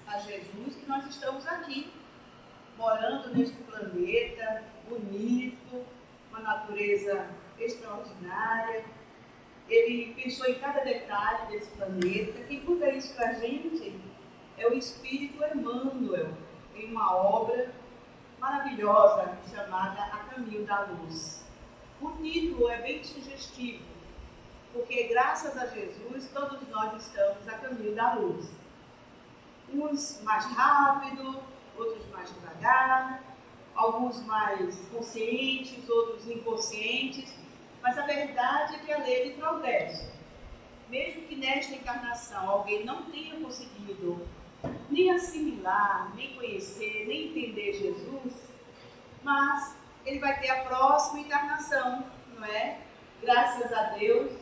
a Jesus que nós estamos aqui, morando neste planeta bonito, uma natureza extraordinária. Ele pensou em cada detalhe desse planeta. Quem conta isso para a gente é o Espírito Emmanuel, em uma obra maravilhosa chamada A Caminho da Luz. O título é bem sugestivo, porque graças a Jesus todos nós estamos a caminho da luz. Uns mais rápido, outros mais devagar, alguns mais conscientes, outros inconscientes, mas a verdade é que a lei de progresso. Mesmo que nesta encarnação alguém não tenha conseguido nem assimilar, nem conhecer, nem entender Jesus, mas ele vai ter a próxima encarnação, não é? Graças a Deus,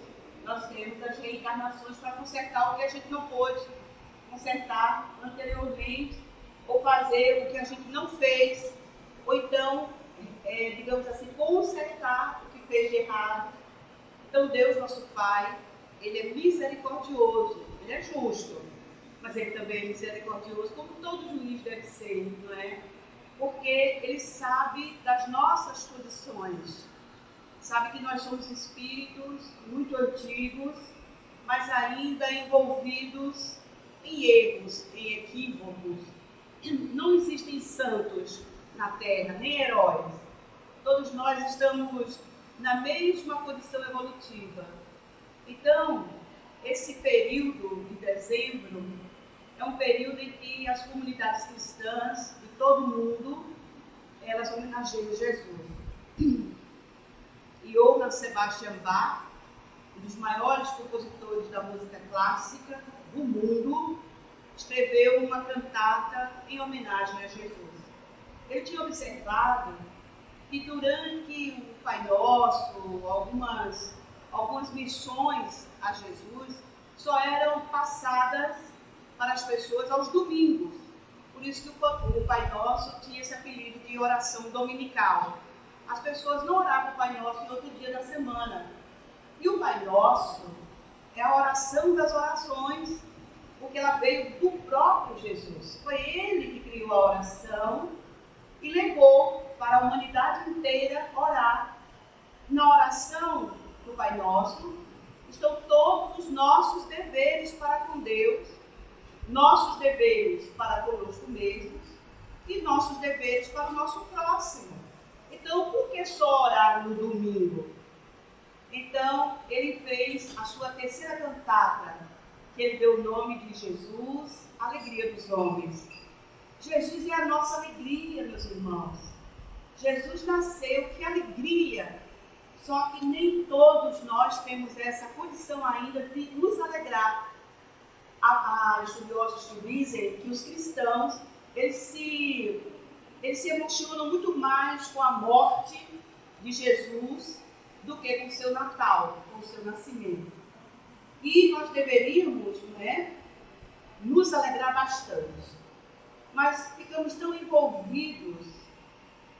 nós temos as reencarnações para consertar o que a gente não pôde consertar anteriormente, ou fazer o que a gente não fez, ou então, digamos assim, consertar o que fez de errado. Então Deus, nosso Pai, Ele é misericordioso, Ele é justo, mas Ele também é misericordioso, como todo juiz deve ser, não é? Porque Ele sabe das nossas condições, sabe que nós somos espíritos muito antigos, mas ainda envolvidos em erros, em equívocos. Não existem santos na Terra, nem heróis. Todos nós estamos na mesma condição evolutiva. Então, esse período de dezembro é um período em que as comunidades cristãs de todo o mundo, elas homenageiam Jesus. Johann Sebastian Bach, um dos maiores compositores da música clássica do mundo, escreveu uma cantata em homenagem a Jesus. Ele tinha observado que durante o Pai Nosso, algumas missões a Jesus só eram passadas para as pessoas aos domingos. Por isso que o Pai Nosso tinha esse apelido de oração dominical. As pessoas não oravam o Pai Nosso em outro dia da semana. E o Pai Nosso é a oração das orações, porque ela veio do próprio Jesus. Foi Ele que criou a oração e levou para a humanidade inteira orar. Na oração do Pai Nosso estão todos os nossos deveres para com Deus, nossos deveres para conosco mesmos e nossos deveres para o nosso próximo. Então, por que só orar no domingo? Então, ele fez a sua terceira cantata, que ele deu o nome de Jesus, Alegria dos Homens. Jesus é a nossa alegria, meus irmãos. Jesus nasceu, que alegria! Só que nem todos nós temos essa condição ainda de nos alegrar. Há estudiosos que dizem que os cristãos, eles se emocionam muito mais com a morte de Jesus do que com o seu Natal, com o seu nascimento. E nós deveríamos, nos alegrar bastante. Mas ficamos tão envolvidos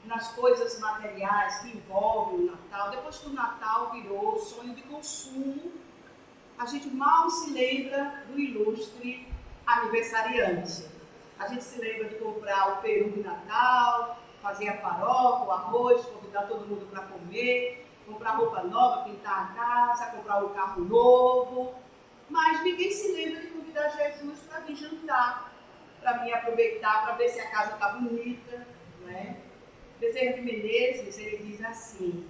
nas coisas materiais que envolvem o Natal. Depois que o Natal virou sonho de consumo, a gente mal se lembra do ilustre aniversariante. A gente se lembra de comprar o peru de Natal, fazer a farofa, o arroz, convidar todo mundo para comer, comprar roupa nova, pintar a casa, comprar um carro novo. Mas ninguém se lembra de convidar Jesus para vir jantar, para vir aproveitar, para ver se a casa está bonita, não é? Bezerra de Menezes, ele diz assim,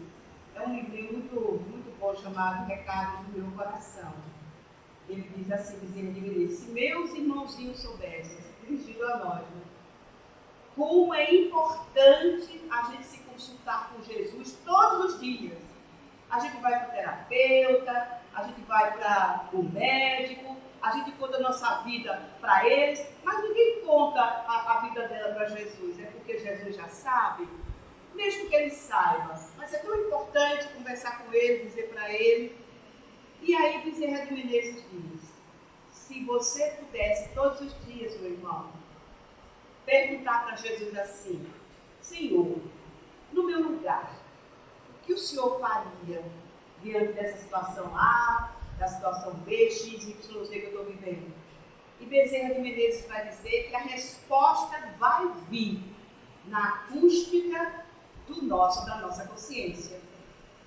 é um livrinho muito bom chamado Recados do Meu Coração. Ele diz assim, Bezerra de Menezes, se meus irmãozinhos soubessem, dirigido a nós, como é importante a gente se consultar com Jesus todos os dias. A gente vai para o terapeuta, a gente vai para o médico, a gente conta a nossa vida para eles, mas ninguém conta a vida dela para Jesus. É porque Jesus já sabe, mesmo que ele saiba. Mas é tão importante conversar com ele, dizer para ele. E aí Bezerra de Menezes diz, se você pudesse todos os dias, meu irmão, perguntar para Jesus assim, Senhor, no meu lugar, o que o Senhor faria diante dessa situação A, da situação B, X, Y, Z que eu estou vivendo? E Bezerra de Menezes vai dizer que a resposta vai vir na acústica da nossa consciência.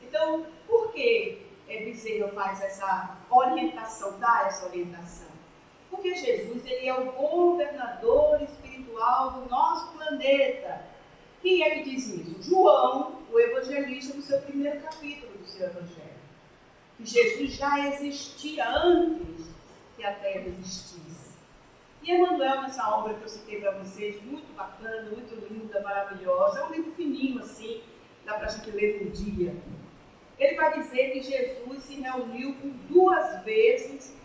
Então, por que Bezerra faz essa orientação, dá essa orientação? Porque Jesus, ele é o governador espiritual do nosso planeta. Quem é que diz isso? João, o evangelista, no seu primeiro capítulo do seu evangelho. Que Jesus já existia antes que a Terra existisse. E Emmanuel, nessa obra que eu citei para vocês, muito bacana, muito linda, maravilhosa, é um livro fininho assim, dá para a gente ler um dia. Ele vai dizer que Jesus se reuniu por 2 vezes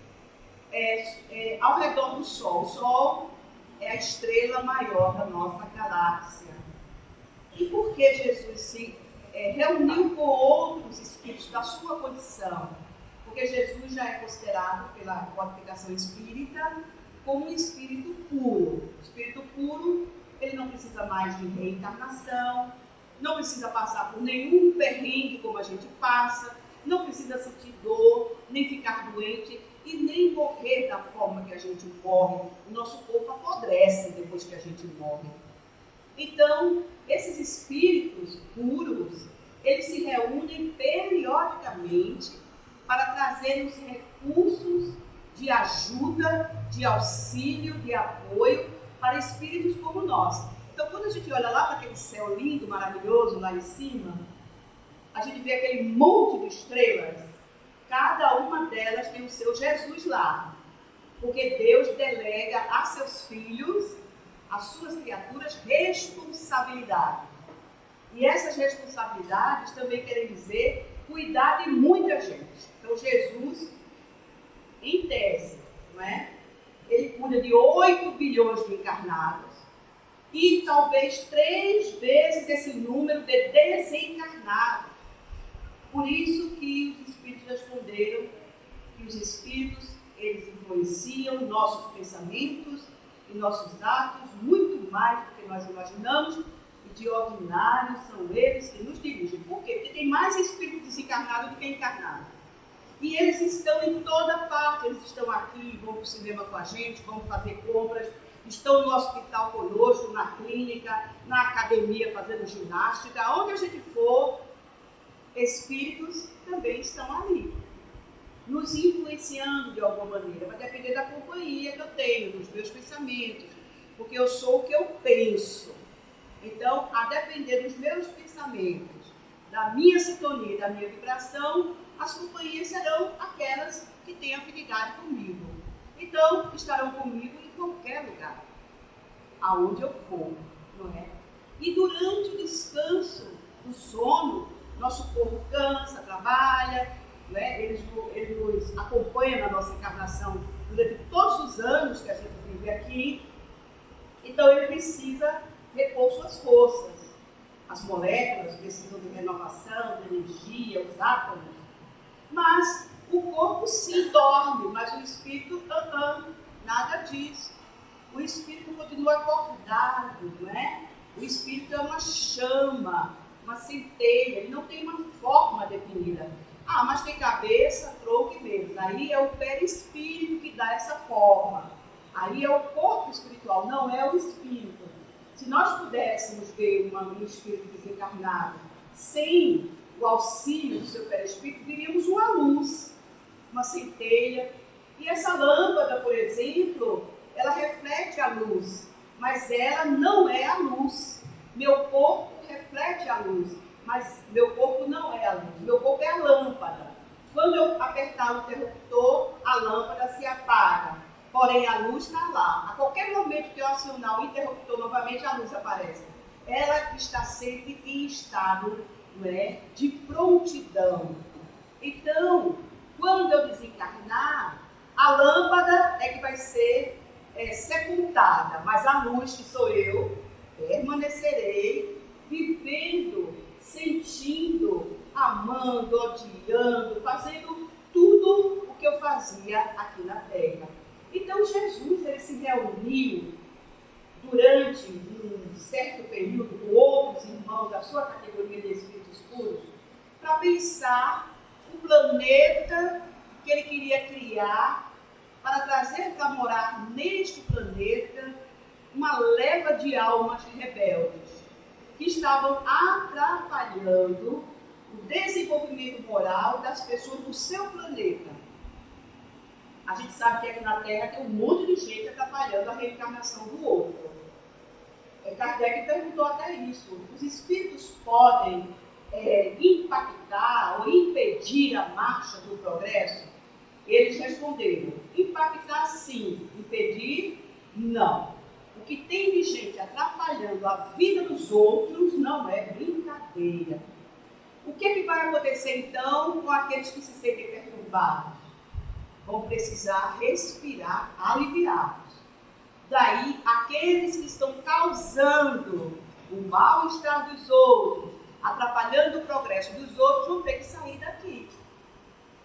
ao redor do Sol. O Sol é a estrela maior da nossa galáxia. E por que Jesus se reuniu com outros espíritos da sua condição? Porque Jesus já é considerado, pela codificação espírita, como um espírito puro. O espírito puro, ele não precisa mais de reencarnação, não precisa passar por nenhum perrengue como a gente passa, não precisa sentir dor, nem ficar doente e nem morrer da forma que a gente morre. O nosso corpo apodrece depois que a gente morre. Então, esses espíritos puros, eles se reúnem periodicamente para trazer os recursos de ajuda, de auxílio, de apoio para espíritos como nós. Então, quando a gente olha lá para aquele céu lindo, maravilhoso, lá em cima, a gente vê aquele monte de estrelas. Cada uma delas tem o seu Jesus lá. Porque Deus delega a seus filhos, às suas criaturas, responsabilidade. E essas responsabilidades também querem dizer cuidar de muita gente. Então, Jesus, em tese, não é? Ele cuida de 8 bilhões de encarnados e talvez 3 vezes esse número de desencarnados. Por isso que os espíritos responderam que os espíritos, eles influenciam nossos pensamentos e nossos atos muito mais do que nós imaginamos, e de ordinário são eles que nos dirigem. Por quê? Porque tem mais espíritos desencarnados do que encarnados. E eles estão em toda parte, eles estão aqui, vão para o cinema com a gente, vão fazer compras, estão no hospital conosco, na clínica, na academia fazendo ginástica, onde a gente for, espíritos também estão ali, nos influenciando de alguma maneira. Vai depender da companhia que eu tenho, dos meus pensamentos, porque eu sou o que eu penso. Então, a depender dos meus pensamentos, da minha sintonia, da minha vibração, as companhias serão aquelas que têm afinidade comigo. Então, estarão comigo em qualquer lugar, aonde eu for, não é? E durante o descanso, o sono, nosso corpo cansa, trabalha, né? Ele nos acompanha na nossa encarnação durante todos os anos que a gente vive aqui. Então, ele precisa repor suas forças. As moléculas precisam de renovação, de energia, os átomos. Mas o corpo sim dorme, mas o espírito nada disso. O espírito continua acordado, não é? O espírito é uma chama, uma centelha, ele não tem uma forma definida. Ah, mas tem cabeça, tronco e membros. Aí é o perispírito que dá essa forma. Aí é o corpo espiritual, não é o espírito. Se nós pudéssemos ver um espírito desencarnado sem o auxílio do seu perispírito, diríamos uma luz, uma centelha. E essa lâmpada, por exemplo, ela reflete a luz, mas ela não é a luz. Meu corpo reflete a luz, mas meu corpo não é a luz. Meu corpo é a lâmpada. Quando eu apertar o interruptor, a lâmpada se apaga. Porém, a luz está lá. A qualquer momento que eu acionar o interruptor novamente, a luz aparece. Ela está sempre em estado, não é, de prontidão. Então, quando eu desencarnar, a lâmpada é que vai ser sepultada, mas a luz, que sou eu, permanecerei vivendo, sentindo, amando, odiando, fazendo tudo o que eu fazia aqui na Terra. Então, Jesus, ele se reuniu durante um certo período com outros irmãos da sua categoria de espíritos puros para pensar o planeta que ele queria criar para trazer para morar neste planeta uma leva de almas rebeldes que estavam atrapalhando o desenvolvimento moral das pessoas do seu planeta. A gente sabe que aqui na Terra tem um monte de gente atrapalhando a reencarnação do outro. Kardec perguntou até isso. Os espíritos podem impactar ou impedir a marcha do progresso? Eles responderam: impactar sim, impedir não. O que tem de gente atrapalhando a vida dos outros não é brincadeira. O que vai acontecer então com aqueles que se sentem perturbados? Vão precisar respirar aliviados. Daí, aqueles que estão causando o mal-estar dos outros, atrapalhando o progresso dos outros, vão ter que sair daqui.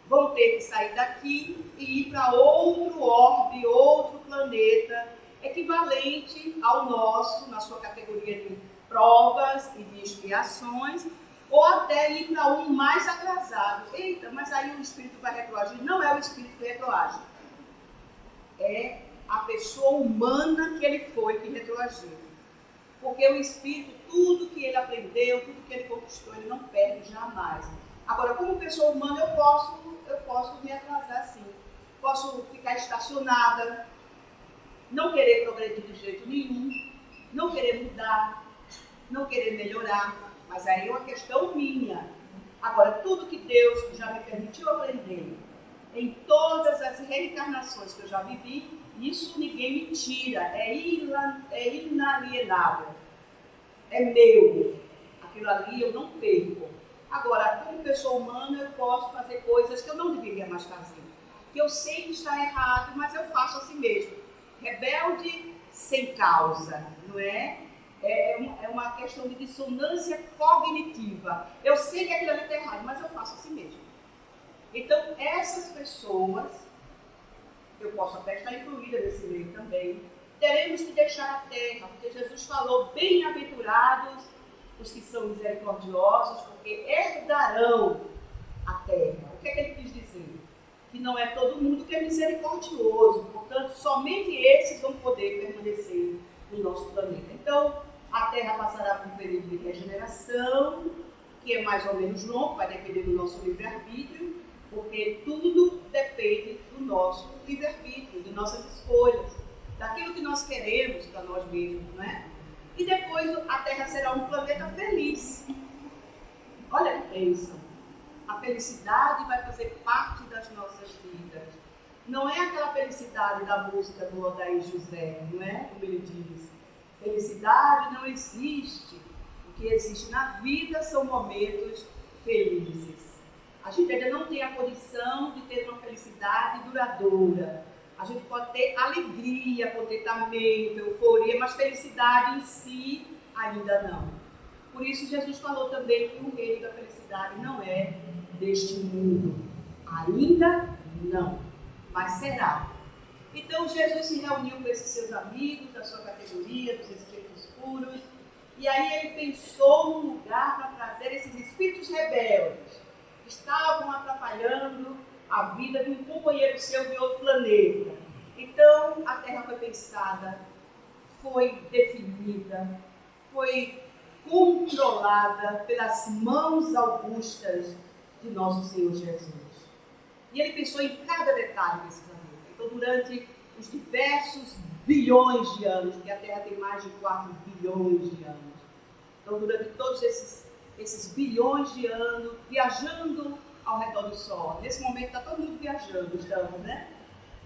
Vão ter que sair daqui e ir para outro orbe, outro planeta, equivalente ao nosso, na sua categoria de provas e de expiações, ou até ir para um mais atrasado. Eita, mas aí o espírito vai retroagir. Não é o espírito que retroage. É a pessoa humana que ele foi que retroagiu. Porque o espírito, tudo que ele aprendeu, tudo que ele conquistou, ele não perde jamais. Agora, como pessoa humana, eu posso me atrasar sim. Posso ficar estacionada, não querer progredir de jeito nenhum, não querer mudar, não querer melhorar. Mas aí é uma questão minha. Agora, tudo que Deus já me permitiu aprender, em todas as reencarnações que eu já vivi, isso ninguém me tira, é inalienável, é meu. Aquilo ali eu não perco. Agora, como pessoa humana, eu posso fazer coisas que eu não deveria mais fazer. Que eu sei que está errado, mas eu faço assim mesmo. Rebelde sem causa, não é? É uma questão de dissonância cognitiva. Eu sei que aquilo ali está errado, mas eu faço assim mesmo. Então, essas pessoas, eu posso até estar incluída nesse meio também, teremos que deixar a terra, porque Jesus falou: bem-aventurados os que são misericordiosos, porque herdarão a terra. O que é que ele quis dizer? Que não é todo mundo que é misericordioso, portanto, somente esses vão poder permanecer no nosso planeta. Então, a Terra passará por um período de regeneração, que é mais ou menos longo, vai depender do nosso livre-arbítrio, porque tudo depende do nosso livre-arbítrio, de nossas escolhas, daquilo que nós queremos para nós mesmos, não é? E depois a Terra será um planeta feliz. Olha que bênção! A felicidade vai fazer parte das nossas vidas. Não é aquela felicidade da música do Odair José, não é? Como ele diz. Felicidade não existe. O que existe na vida são momentos felizes. A gente ainda não tem a condição de ter uma felicidade duradoura. A gente pode ter alegria, contentamento, euforia, mas felicidade em si ainda não. Por isso Jesus falou também que o reino da felicidade não é deste mundo. Ainda não, mas será. Então Jesus se reuniu com esses seus amigos da sua categoria, dos espíritos puros, e aí ele pensou num lugar para trazer esses espíritos rebeldes que estavam atrapalhando a vida de um companheiro seu de outro planeta. Então a Terra foi pensada, foi definida, foi controlada pelas mãos augustas de nosso Senhor Jesus. E ele pensou em cada detalhe desse planeta. Então, durante os diversos bilhões de anos, porque a Terra tem mais de 4 bilhões de anos, então, durante todos esses bilhões de anos, viajando ao redor do Sol. Nesse momento está todo mundo viajando, estamos, né?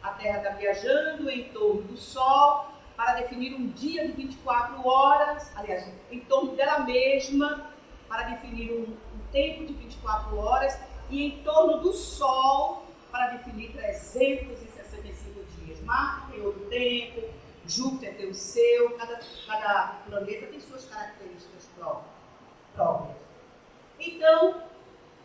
A Terra está viajando em torno do Sol para definir um dia de 24 horas, aliás, em torno dela mesma, para definir um tempo de 24 horas, e em torno do Sol, para definir 365 dias. Marte tem outro tempo, Júpiter tem o seu, cada planeta tem suas características próprias. Então,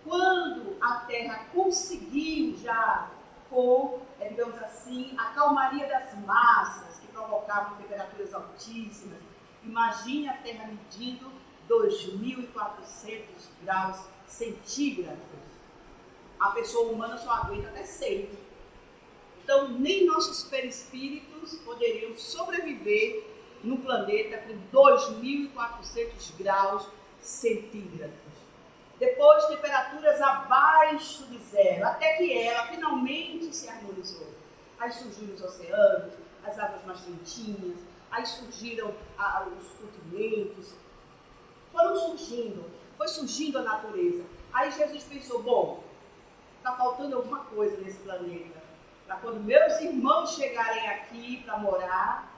quando a Terra conseguiu já, com, digamos assim, a calmaria das massas que provocavam temperaturas altíssimas, imagine a Terra medindo 2.400 graus centígrados. A pessoa humana só aguenta até 100. Então, nem nossos perispíritos poderiam sobreviver no planeta com 2.400 graus centígrados. Depois, temperaturas abaixo de zero, até que ela finalmente se harmonizou. Aí surgiram os oceanos, as águas mais quentinhas, aí surgiram os continentes, foi surgindo a natureza. Aí Jesus pensou, bom, está faltando alguma coisa nesse planeta, para quando meus irmãos chegarem aqui para morar,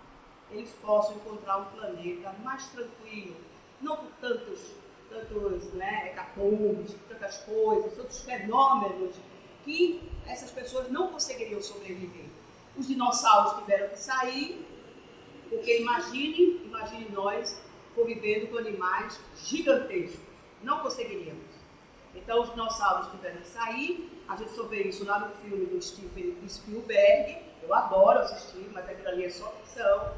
eles possam encontrar um planeta mais tranquilo, não com tantos hecatombes, tantas coisas, tantos fenômenos que essas pessoas não conseguiriam sobreviver. Os dinossauros tiveram que sair, porque imagine nós convivendo com animais gigantescos, não conseguiríamos. Então os dinossauros tiveram que sair, a gente só vê isso lá no filme do Steven Spielberg, eu adoro assistir, mas aquilo ali é só ficção.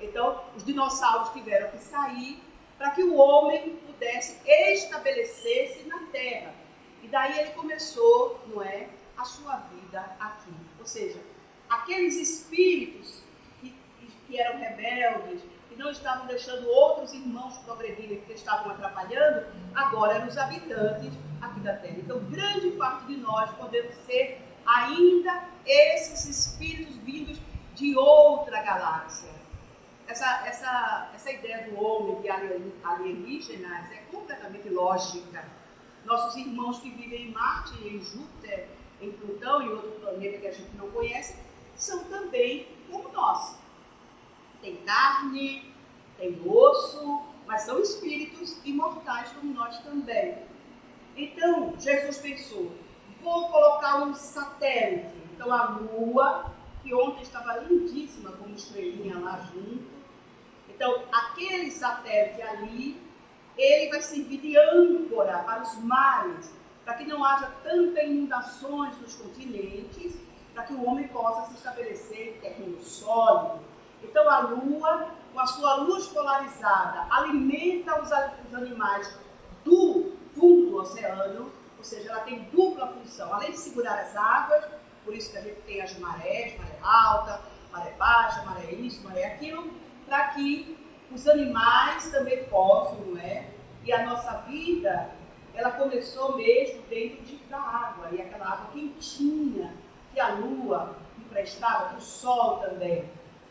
Então os dinossauros tiveram que sair para que o homem pudesse estabelecer-se na Terra. E daí ele começou, a sua vida aqui. Ou seja, aqueles espíritos que eram rebeldes, que não estavam deixando outros irmãos progredirem, porque estavam atrapalhando, agora eram os habitantes aqui da Terra. Então, grande parte de nós podemos ser ainda esses espíritos vindos de outra galáxia. Essa ideia do homem de alienígenas é completamente lógica. Nossos irmãos que vivem em Marte, em Júpiter, em Plutão e outro planeta que a gente não conhece, são também como nós. Tem carne, tem osso, mas são espíritos imortais como nós também. Então, Jesus pensou, vou colocar um satélite. Então, a Lua, que ontem estava lindíssima como estrelinha lá junto. Então, aquele satélite ali, ele vai servir de âncora para os mares, para que não haja tantas inundações nos continentes, para que o homem possa se estabelecer em terreno sólido. Então, a Lua, com a sua luz polarizada, alimenta os animais do fundo do oceano, ou seja, ela tem dupla função. Além de segurar as águas, por isso que a gente tem as marés, maré alta, maré baixa, maré isso, maré aquilo, para que os animais também possam, E a nossa vida, ela começou mesmo dentro da água, e aquela água quentinha que a Lua emprestava para o Sol também.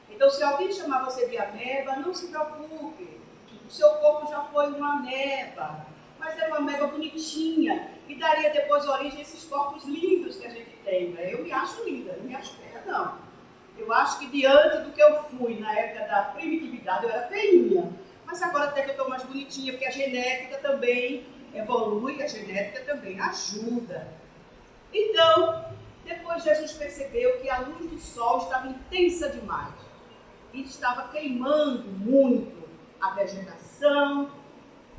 Então, se alguém chamar você de ameba, não se preocupe. O seu corpo já foi uma ameba, mas é uma ameba bonitinha, e daria depois origem a esses corpos lindos que a gente tem. Eu me acho linda, não me acho feia, não. Eu acho que diante do que eu fui na época da primitividade, eu era feinha. Mas agora até que eu estou mais bonitinha, porque a genética também evolui, a genética também ajuda. Então, depois Jesus percebeu que a luz do sol estava intensa demais. E estava queimando muito a vegetação.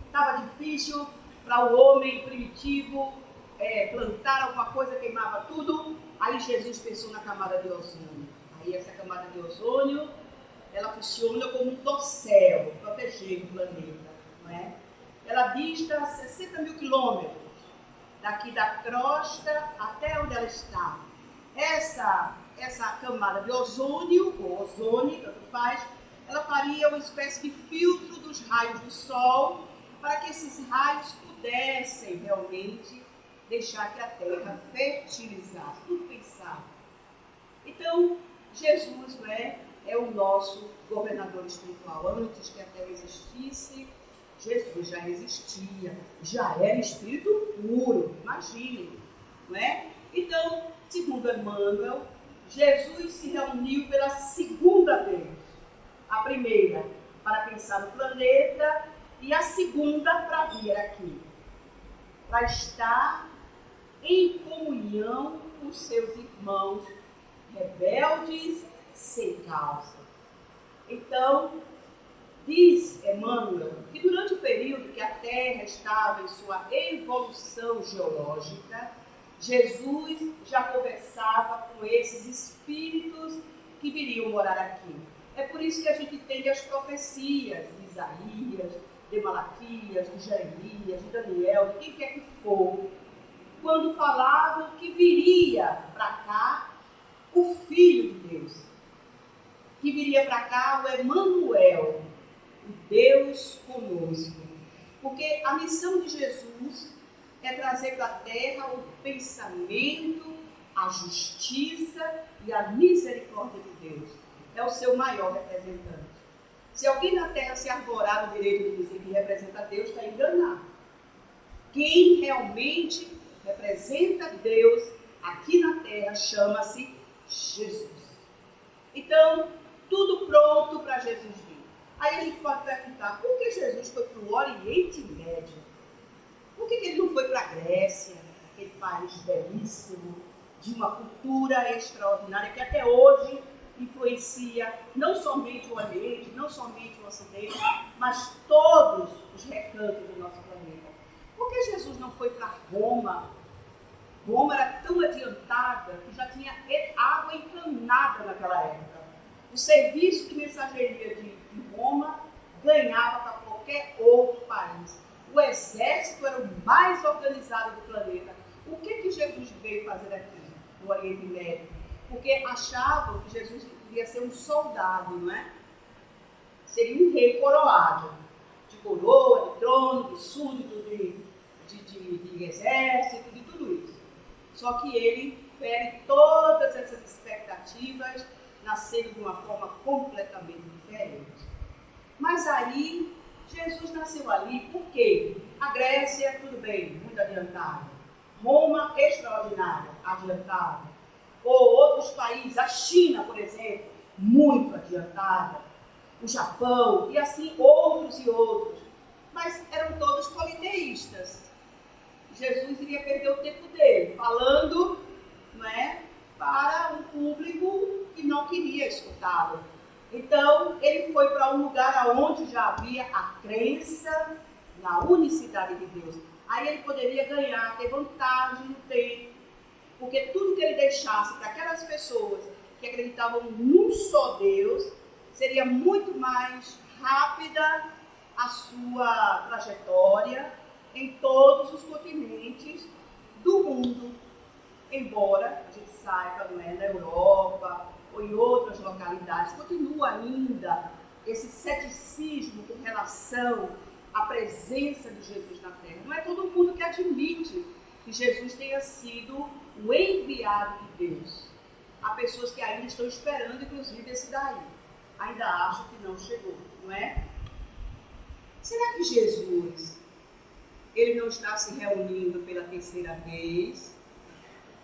Estava difícil para o homem primitivo plantar alguma coisa, queimava tudo. Aí Jesus pensou na camada de ozônio. Aí essa camada de ozônio, ela funciona como um dossel, protegendo o planeta. Ela dista 60 mil quilômetros daqui da crosta até onde ela está. Essa camada de ozônio, ou ozônio, tanto faz, ela faria uma espécie de filtro dos raios do Sol, para que esses raios pudessem realmente deixar que a Terra fertilizasse, tudo pensado. Então, Jesus é o nosso governador espiritual. Antes que a Terra existisse, Jesus já existia, já era espírito puro, imaginem, Então, segundo Emmanuel, Jesus se reuniu pela segunda vez. A primeira para pensar no planeta e a segunda para vir aqui, para estar em comunhão com seus irmãos rebeldes sem causa. Então, diz Emmanuel que durante o período que a Terra estava em sua evolução geológica, Jesus já conversava com esses espíritos que viriam morar aqui. É por isso que a gente tem as profecias de Isaías, de Malaquias, de Jeremias, de Daniel, de quem quer que for, quando falavam que viria para cá o Filho de Deus, que viria para cá, o Emanuel, o Deus conosco. Porque a missão de Jesus é trazer para a terra o pensamento, a justiça e a misericórdia de Deus. É o seu maior representante. Se alguém na terra se arvorar no direito de dizer que representa Deus, está enganado. Quem realmente representa Deus aqui na terra chama-se Jesus. Então, tudo pronto para Jesus vir. Aí a gente pode perguntar, por que Jesus foi para o Oriente Médio? Por que ele não foi para a Grécia, aquele país belíssimo, de uma cultura extraordinária que até hoje influencia não somente o Oriente, não somente o Ocidente, mas todos os recantos do nosso planeta? Por que Jesus não foi para Roma? Roma era tão adiantada que já tinha água encanada naquela época. O serviço de mensageria de Roma ganhava para qualquer outro país. O exército era o mais organizado do planeta. O que Jesus veio fazer aqui no Oriente Médio? Porque achavam que Jesus iria ser um soldado, não é? Seria um rei coroado, de coroa, de trono, de súdito, de exército, de tudo isso. Só que ele fere todas essas expectativas, nascendo de uma forma completamente diferente. Mas aí, Jesus nasceu ali, por quê? A Grécia, tudo bem, muito adiantada. Roma, extraordinária, adiantada. Ou outros países, a China, por exemplo, muito adiantada. O Japão, e assim outros e outros. Mas eram todos politeístas. Jesus iria perder o tempo dele, falando, não é, para um público que não queria escutá-lo. Então, ele foi para um lugar onde já havia a crença na unicidade de Deus. Aí ele poderia ganhar, ter vantagem no tempo, porque tudo que ele deixasse para aquelas pessoas que acreditavam num só Deus, seria muito mais rápida a sua trajetória em todos os continentes do mundo. Embora a gente saiba, não é, na Europa ou em outras localidades, continua ainda esse ceticismo com relação à presença de Jesus na terra. Não é todo mundo que admite que Jesus tenha sido o enviado de Deus. Há pessoas que ainda estão esperando, inclusive, esse daí. Ainda acham que não chegou, não é? Será que Jesus, ele não está se reunindo pela terceira vez?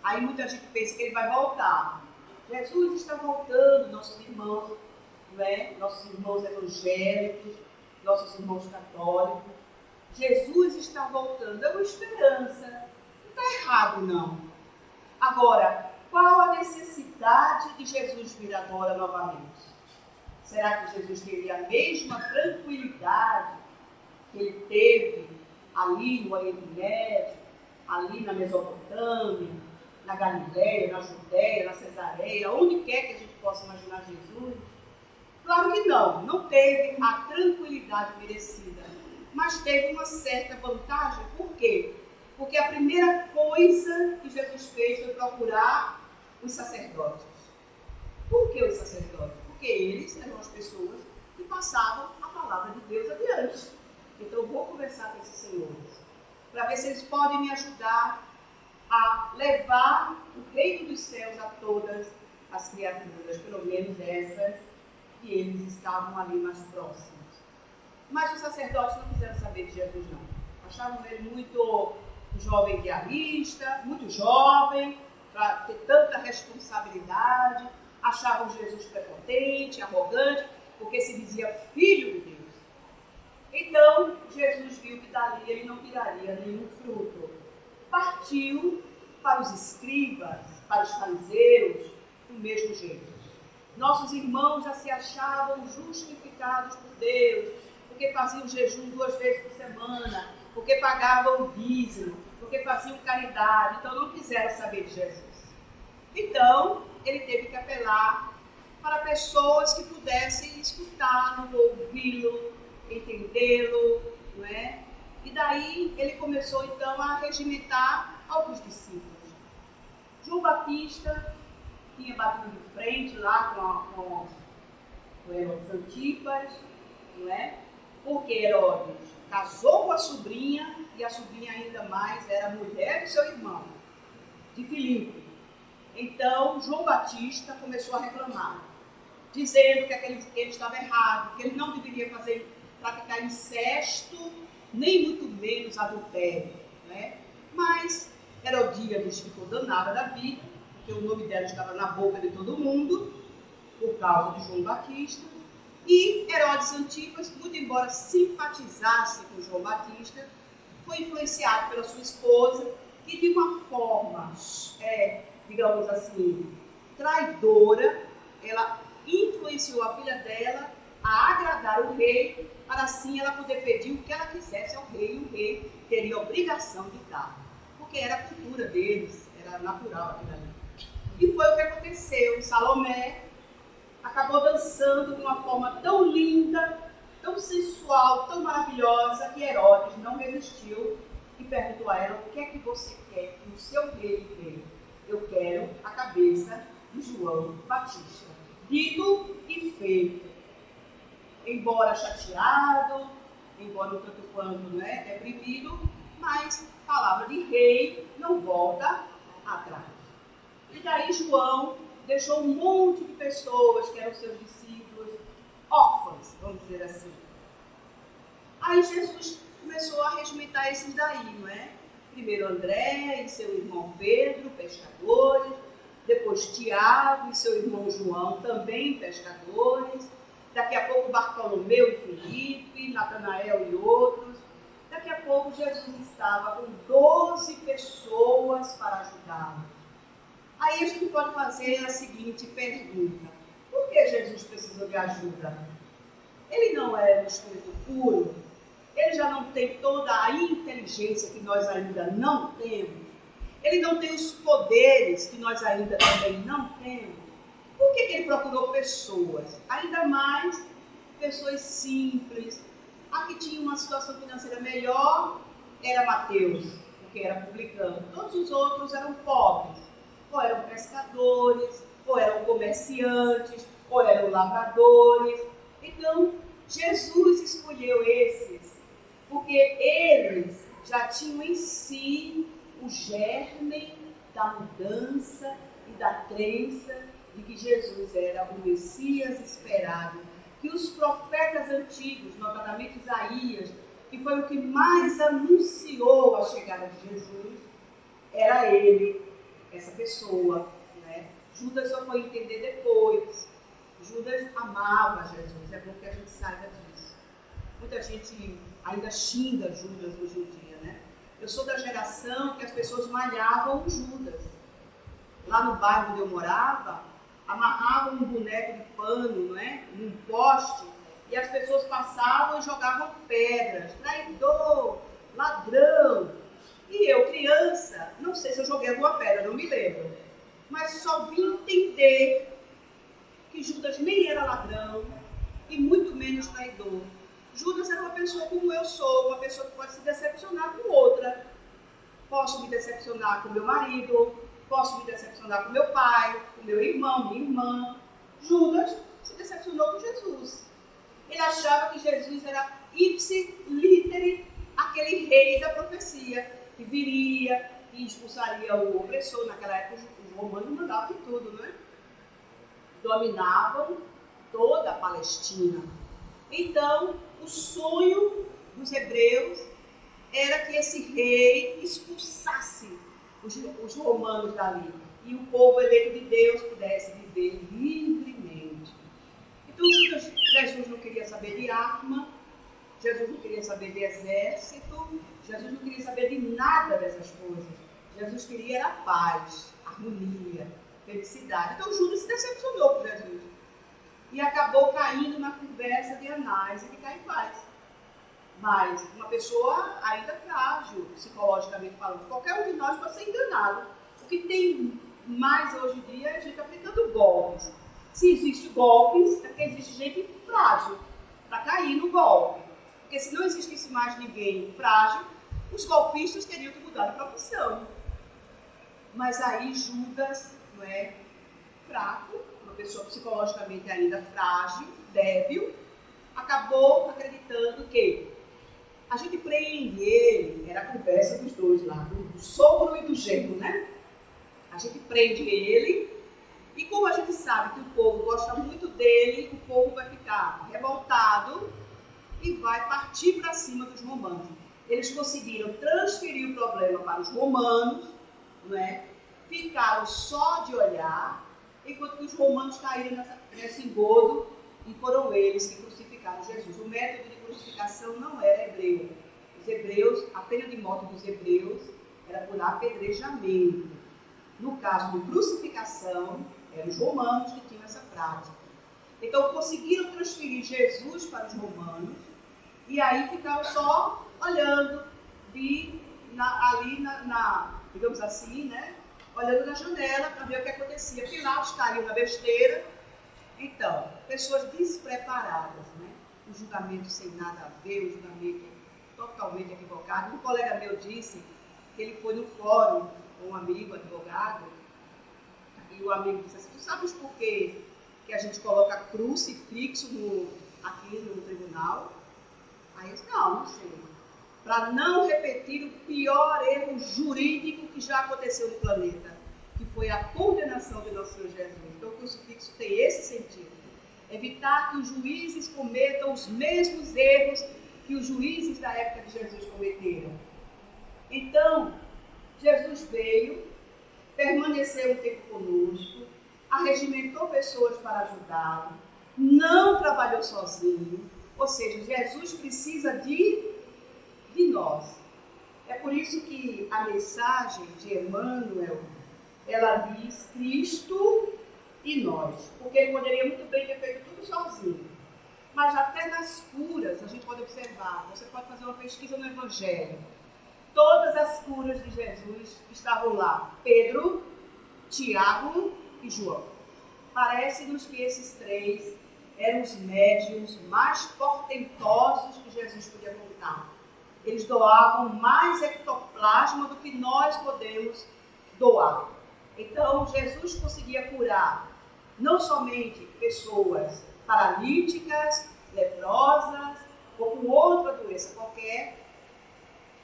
Aí muita gente pensa que ele vai voltar. Jesus está voltando, nossos irmãos, não é? Nossos irmãos evangélicos, nossos irmãos católicos. Jesus está voltando, é uma esperança. Não está errado, não. Agora, qual a necessidade de Jesus vir agora novamente? Será que Jesus teria a mesma tranquilidade que ele teve ali no Oriente Médio, ali na Mesopotâmia, na Galileia, na Judéia, na Cesareia, onde quer que a gente possa imaginar Jesus? Claro que não, não teve a tranquilidade merecida, mas teve uma certa vantagem. Por quê? Porque a primeira coisa que Jesus fez foi procurar os sacerdotes. Por que os sacerdotes? Porque eles eram as pessoas que passavam a palavra de Deus adiante. Então eu vou conversar com esses senhores, para ver se eles podem me ajudar a levar o reino dos céus a todas as criaturas, pelo menos essas que eles estavam ali mais próximos. Mas os sacerdotes não quiseram saber de Jesus, não. Achavam ele muito jovem diarista, muito jovem, para ter tanta responsabilidade. Achavam Jesus prepotente, arrogante, porque se dizia filho de Deus. Então, Jesus viu que dali ele não tiraria nenhum fruto. Partiu para os escribas, para os fariseus, do mesmo jeito. Nossos irmãos já se achavam justificados por Deus, porque faziam jejum 2 vezes por semana, porque pagavam o dízimo, porque faziam caridade, então não quiseram saber de Jesus. Então, ele teve que apelar para pessoas que pudessem escutá-lo, ouvi-lo, entendê-lo, não é? E daí ele começou então a regimentar alguns discípulos. João Batista tinha batido de frente lá com Herodes Antipas, não é? Porque Herodes casou com a sobrinha, e a sobrinha ainda mais era mulher de seu irmão, de Filipe. Então, João Batista começou a reclamar, dizendo que ele estava errado, que ele não deveria praticar incesto, nem muito menos adultério, né? Mas Herodíades ficou danada da vida, porque o nome dela estava na boca de todo mundo, por causa de João Batista. E Herodes Antipas, muito embora simpatizasse com João Batista, foi influenciado pela sua esposa, que de uma forma, digamos assim, traidora, ela influenciou a filha dela a agradar o rei, para assim ela poder pedir o que ela quisesse ao rei, e o rei teria a obrigação de dar, porque era a cultura deles, era natural aquilo ali. E foi o que aconteceu. Salomé acabou dançando de uma forma tão linda, tão sensual, tão maravilhosa, que Herodes não resistiu e perguntou a ela: o que é que você quer que o seu rei dê? Eu quero a cabeça de João Batista. Dito e feito. Embora chateado, embora um tanto quanto deprimido, mas palavra de rei não volta atrás. E daí João deixou um monte de pessoas que eram seus discípulos órfãos, vamos dizer assim. Aí Jesus começou a regimentar esses daí, não é? Primeiro André e seu irmão Pedro, pescadores. Depois Tiago e seu irmão João, também pescadores. Daqui a pouco Bartolomeu e Filipe, Natanael e outros. Daqui a pouco Jesus estava com 12 pessoas para ajudá-lo. Aí a gente pode fazer a seguinte pergunta: por que Jesus precisou de ajuda? Ele não é um espírito puro? Ele já não tem toda a inteligência que nós ainda não temos? Ele não tem os poderes que nós ainda também não temos? Por que ele procurou pessoas? Ainda mais pessoas simples. A que tinha uma situação financeira melhor era Mateus, porque era publicano. Todos os outros eram pobres. Ou eram pescadores, ou eram comerciantes, ou eram lavradores. Então, Jesus escolheu esses, porque eles já tinham em si o germe da mudança e da crença de que Jesus era o Messias esperado, que os profetas antigos, notadamente Isaías, que foi o que mais anunciou a chegada de Jesus, era ele, essa pessoa, né? Judas só foi entender depois. Judas amava Jesus, é bom que a gente saiba disso. Muita gente ainda xinga Judas hoje em dia, né? Eu sou da geração que as pessoas malhavam o Judas. Lá no bairro onde eu morava, amarravam um boneco de pano, né, num poste, e as pessoas passavam e jogavam pedras. Traidor, ladrão. E eu, criança, não sei se eu joguei alguma pedra, não me lembro, mas só vim entender que Judas nem era ladrão e muito menos traidor. Judas era uma pessoa como eu sou, uma pessoa que pode se decepcionar com outra. Posso me decepcionar com meu marido, posso me decepcionar com meu pai, com meu irmão, minha irmã. Judas se decepcionou com Jesus. Ele achava que Jesus era ipsi literi, aquele rei da profecia, que viria e expulsaria o opressor. Naquela época os romanos mandavam de tudo, não é? Dominavam toda a Palestina. Então, o sonho dos hebreus era que esse rei expulsasse os romanos dali e o povo eleito de Deus pudesse viver livremente. Então, Jesus não queria saber de arma, Jesus não queria saber de exército, Jesus não queria saber de nada dessas coisas. Jesus queria era paz, harmonia, felicidade. Então, Judas se decepcionou com Jesus e acabou caindo na conversa de Anás e de Caifás. Mas uma pessoa ainda frágil, psicologicamente falando, qualquer um de nós pode ser enganado. O que tem mais hoje em dia é a gente aplicando golpes. Se existe golpes, é porque existe gente frágil para cair no golpe. Porque se não existisse mais ninguém frágil, os golpistas teriam que mudar de profissão. Mas aí Judas, fraco, uma pessoa psicologicamente ainda frágil, débil, acabou acreditando que a gente prende ele, era a conversa dos dois lá, do sogro e do genro, né? A gente prende ele, e como a gente sabe que o povo gosta muito dele, o povo vai ficar revoltado e vai partir para cima dos romanos. Eles conseguiram transferir o problema para os romanos, não é? Ficaram só de olhar, enquanto que os romanos caíram nesse engodo e foram eles que crucificaram Jesus. O método de crucificação não era hebreu. Os hebreus, a pena de morte dos hebreus era por apedrejamento. No caso de crucificação, eram os romanos que tinham essa prática. Então conseguiram transferir Jesus para os romanos e aí ficaram só olhando digamos assim, né? Olhando na janela para ver o que acontecia. Pilatos caiu na besteira. Então, pessoas despreparadas, né? Um julgamento sem nada a ver, um julgamento totalmente equivocado. Um colega meu disse que ele foi no fórum com um amigo advogado e o amigo disse assim: tu sabes por que a gente coloca crucifixo aqui no tribunal? Aí eu disse: não sei. Para não repetir o pior erro jurídico que já aconteceu no planeta, que foi a condenação de nosso Senhor Jesus. Então o crucifixo tem esse sentido. Evitar que os juízes cometam os mesmos erros que os juízes da época de Jesus cometeram. Então, Jesus veio, permaneceu um tempo conosco, arregimentou pessoas para ajudá-lo, não trabalhou sozinho, ou seja, Jesus precisa de nós. É por isso que a mensagem de Emmanuel, ela diz Cristo e nós, porque ele poderia muito bem ter feito tudo sozinho. Mas até nas curas, a gente pode observar, você pode fazer uma pesquisa no Evangelho. Todas as curas de Jesus estavam lá. Pedro, Tiago e João. Parece-nos que esses três eram os médiuns mais portentosos que Jesus podia contar. Eles doavam mais ectoplasma do que nós podemos doar. Então, Jesus conseguia curar não somente pessoas paralíticas, leprosas, ou com outra doença qualquer,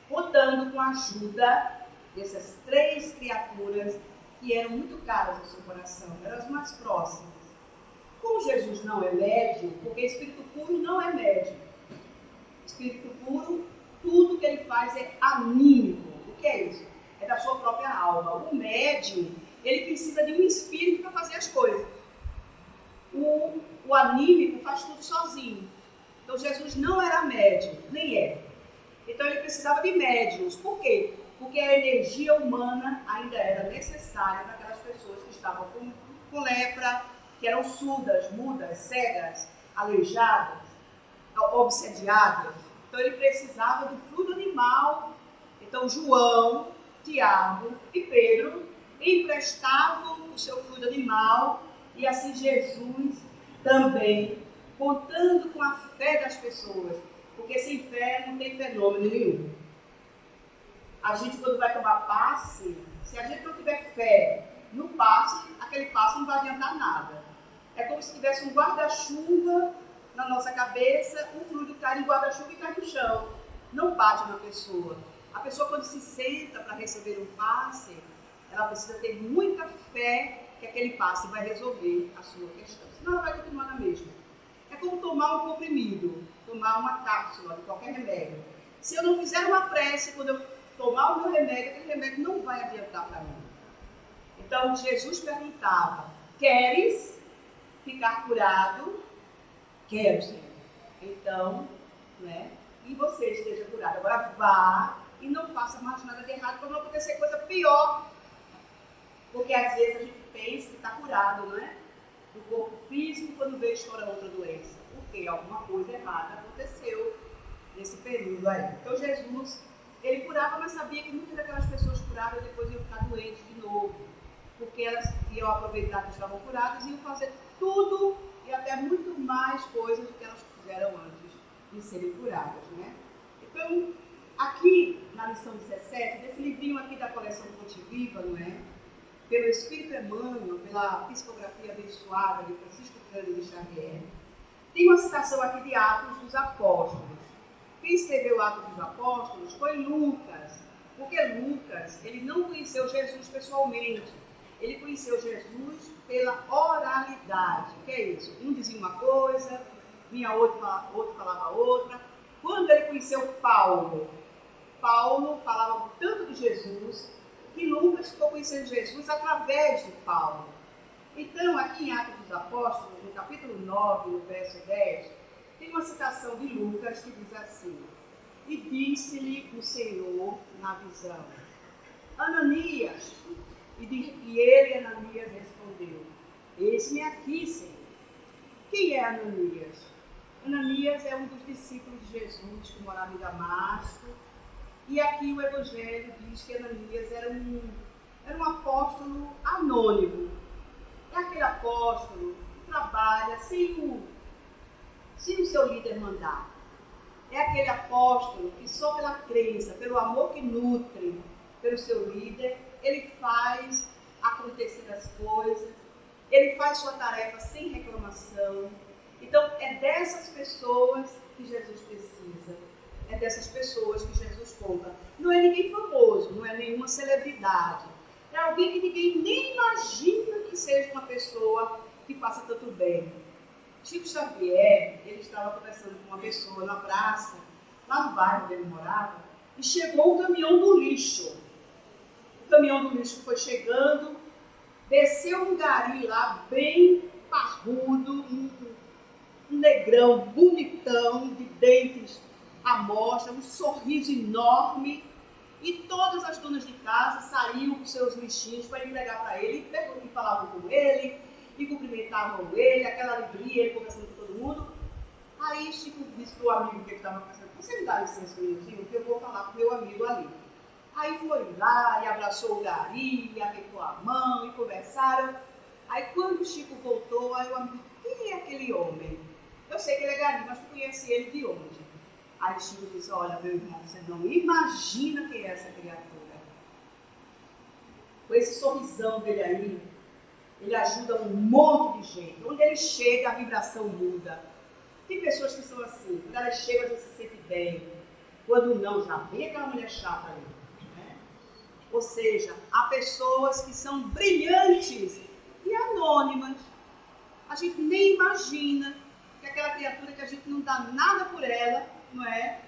contando com a ajuda dessas três criaturas que eram muito caras ao seu coração, eram as mais próximas. Como Jesus não é médium, porque espírito puro não é médium. Espírito puro, tudo que ele faz é anímico. O que é isso? É da sua própria alma. O médium, ele precisa de um espírito para fazer as coisas. O anímico faz tudo sozinho. Então Jesus não era médium, nem é. Então ele precisava de médiuns. Por quê? Porque a energia humana ainda era necessária para aquelas pessoas que estavam com lepra, que eram surdas, mudas, cegas, aleijadas, obsediadas. Então ele precisava do fluido animal. Então João, Tiago e Pedro emprestavam o seu fluido animal e assim Jesus também, contando com a fé das pessoas, porque sem fé não tem fenômeno nenhum. A gente, quando vai tomar passe, se a gente não tiver fé no passe, aquele passe não vai adiantar nada. É como se tivesse um guarda-chuva na nossa cabeça, o fluido cai no guarda-chuva e cai no chão. Não bate na pessoa. A pessoa, quando se senta para receber um passe, ela precisa ter muita fé que aquele passe vai resolver a sua questão. Senão ela vai continuar na mesma. É como tomar um comprimido, tomar uma cápsula de qualquer remédio. Se eu não fizer uma prece, quando eu tomar o meu remédio, aquele remédio não vai adiantar para mim. Então Jesus perguntava: queres ficar curado? Quero, Senhor. Então, né? E você esteja curado. Agora vá e não faça mais nada de errado para não acontecer coisa pior. Porque às vezes a gente pensa que está curado, não é? Do corpo físico, quando vê estourar outra doença. Porque alguma coisa errada aconteceu nesse período aí. Então Jesus, ele curava, mas sabia que muitas daquelas pessoas curadas depois iam ficar doentes de novo. Porque elas iam aproveitar que estavam curadas e iam fazer tudo e até muito mais coisas do que elas fizeram antes de serem curadas, né? Então, aqui na lição 17, desse livrinho aqui da coleção Fonte Viva, não é? pelo Espírito Emmanuel, pela psicografia abençoada de Francisco Cândido Xavier, tem uma citação aqui de Atos dos Apóstolos. Quem escreveu Atos dos Apóstolos foi Lucas, porque Lucas, ele não conheceu Jesus pessoalmente, ele conheceu Jesus pela oralidade. O que é isso? Um dizia uma coisa, vinha outro falava outra. Quando ele conheceu Paulo falava tanto de Jesus, que Lucas ficou conhecendo Jesus através de Paulo. Então, aqui em Atos dos Apóstolos, no capítulo 9, no verso 10, tem uma citação de Lucas que diz assim: e disse-lhe o Senhor na visão, Ananias. E ele, Ananias, respondeu: eis-me aqui, Senhor. Quem é Ananias? Ananias é um dos discípulos de Jesus que morava em Damasco. E aqui o Evangelho diz que Ananias era um apóstolo anônimo. É aquele apóstolo que trabalha sem o seu líder mandar. É aquele apóstolo que só pela crença, pelo amor que nutre pelo seu líder, ele faz acontecer as coisas, ele faz sua tarefa sem reclamação. Então, é dessas pessoas que Jesus precisa. É dessas pessoas que Jesus conta. Não é ninguém famoso, não é nenhuma celebridade. É alguém que ninguém nem imagina que seja uma pessoa que faça tanto bem. Chico Xavier, ele estava conversando com uma pessoa na praça, lá no bairro onde ele morava, e chegou o caminhão do lixo. O caminhão do lixo foi chegando, desceu um gari lá, bem parrudo, um negrão bonitão, de dentes à mostra, um sorriso enorme, e todas as donas de casa saíam com seus lixinhos para entregar para ele, e falavam com ele, e cumprimentavam ele, aquela alegria, ele conversando com todo mundo. Aí Chico disse para o amigo que ele estava conversando: você me dá licença um minutinho, que eu vou falar com o meu amigo ali. Aí foi lá e abraçou o gari, e apertou a mão e conversaram. Aí quando o Chico voltou, aí o amigo: quem é aquele homem? Eu sei que ele é gari, mas tu conhece ele de onde? Aí Chico disse: olha, meu irmão, você não imagina quem é essa criatura. Com esse sorrisão dele aí, ele ajuda um monte de gente. Onde ele chega, a vibração muda. Tem pessoas que são assim, quando elas chegam, já se sente bem. Quando não, já vem aquela mulher chata ali. Né? Ou seja, há pessoas que são brilhantes e anônimas. A gente nem imagina que aquela criatura que a gente não dá nada por ela, não é?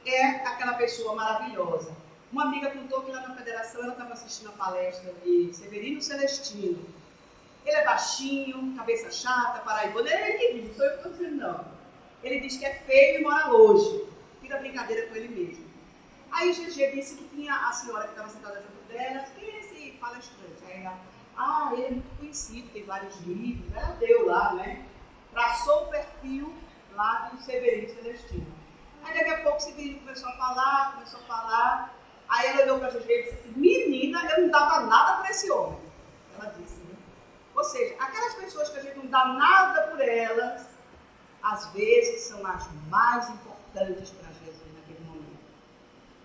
É aquela pessoa maravilhosa. Uma amiga contou que lá na federação ela estava assistindo a palestra de Severino Celestino. Ele é baixinho, cabeça chata, paraibano. Ele que diz, não sou eu que estou dizendo não. Ele diz que é feio e mora longe. Tira brincadeira com ele mesmo. Aí o GG disse que tinha a senhora que estava sentada junto dela. Quem é esse palestrante? Aí ela, ele é muito conhecido, tem vários livros. Ela deu lá, né? Traçou o perfil lá do Severino Celestino. Aí daqui a pouco o Severino começou a falar. Aí ela olhou para a GG e disse assim: menina, eu não dava nada para esse homem. Ela disse, né? Ou seja, aquelas pessoas que a gente não dá nada por elas, às vezes são as mais importantes para Jesus naquele momento.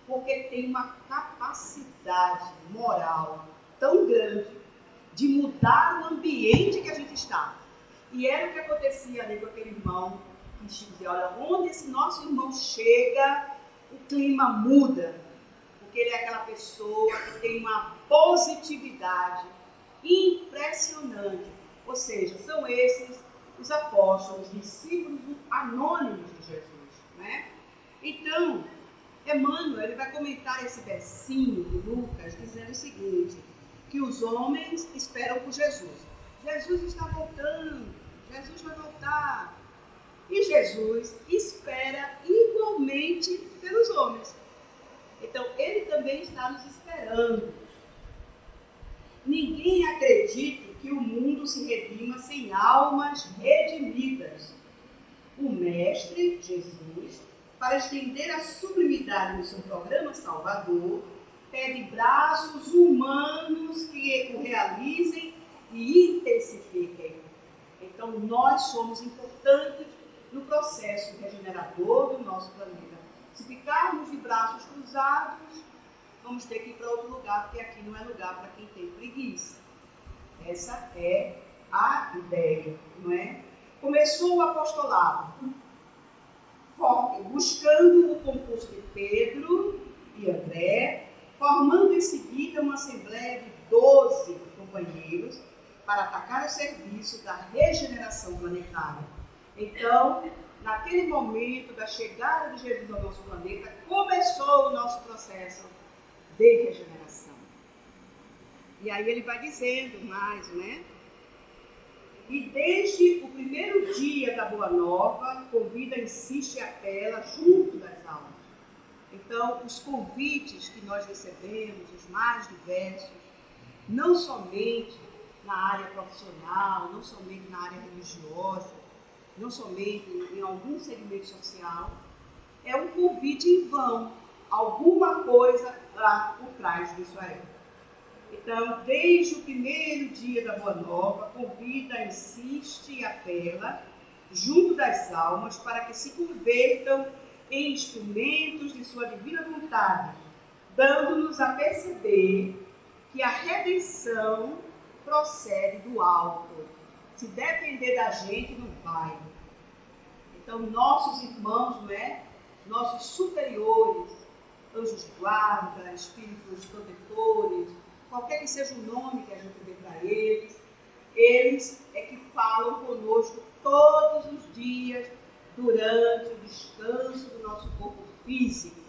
Porque tem uma capacidade moral tão grande de mudar o ambiente que a gente está. E era o que acontecia ali com aquele irmão que dizia: olha, onde esse nosso irmão chega, o clima muda. Porque ele é aquela pessoa que tem uma positividade impressionante. Ou seja, são esses os apóstolos, discípulos anônimos de Jesus. Né? Então, Emmanuel ele vai comentar esse versinho de Lucas dizendo o seguinte: que os homens esperam por Jesus. Jesus está voltando, Jesus vai voltar. E Jesus espera igualmente pelos homens. Então, ele também está nos esperando. Ninguém acredita que o mundo se redima sem almas redimidas. O Mestre, Jesus, para estender a sublimidade no seu programa salvador, pede braços humanos que o realizem e intensifiquem. Então, nós somos importantes no processo regenerador do nosso planeta. Se ficarmos de braços cruzados, vamos ter que ir para outro lugar, porque aqui não é lugar para quem tem preguiça. Essa é a ideia, não é? Começou o apostolado, buscando o concurso de Pedro e André, formando em seguida uma assembleia de 12 companheiros para atacar o serviço da regeneração planetária. Então, naquele momento da chegada de Jesus ao nosso planeta, começou o nosso processo de regeneração. E aí ele vai dizendo mais, né? E desde o primeiro dia da Boa Nova, convida, insiste e apela junto das almas. Então, os convites que nós recebemos, os mais diversos, não somente na área profissional, não somente na área religiosa, não somente em algum segmento social, é um convite em vão, alguma coisa lá por trás disso aí. Então, desde o primeiro dia da Boa Nova, convida, insiste e apela, junto das almas, para que se convertam em instrumentos de sua divina vontade, dando-nos a perceber que a redenção procede do alto. Se depender da gente, não vai. Então, nossos irmãos, né? Nossos superiores, anjos de guarda, espíritos protetores, qualquer que seja o nome que a gente dê para eles é que falam conosco todos os dias durante o descanso do nosso corpo físico.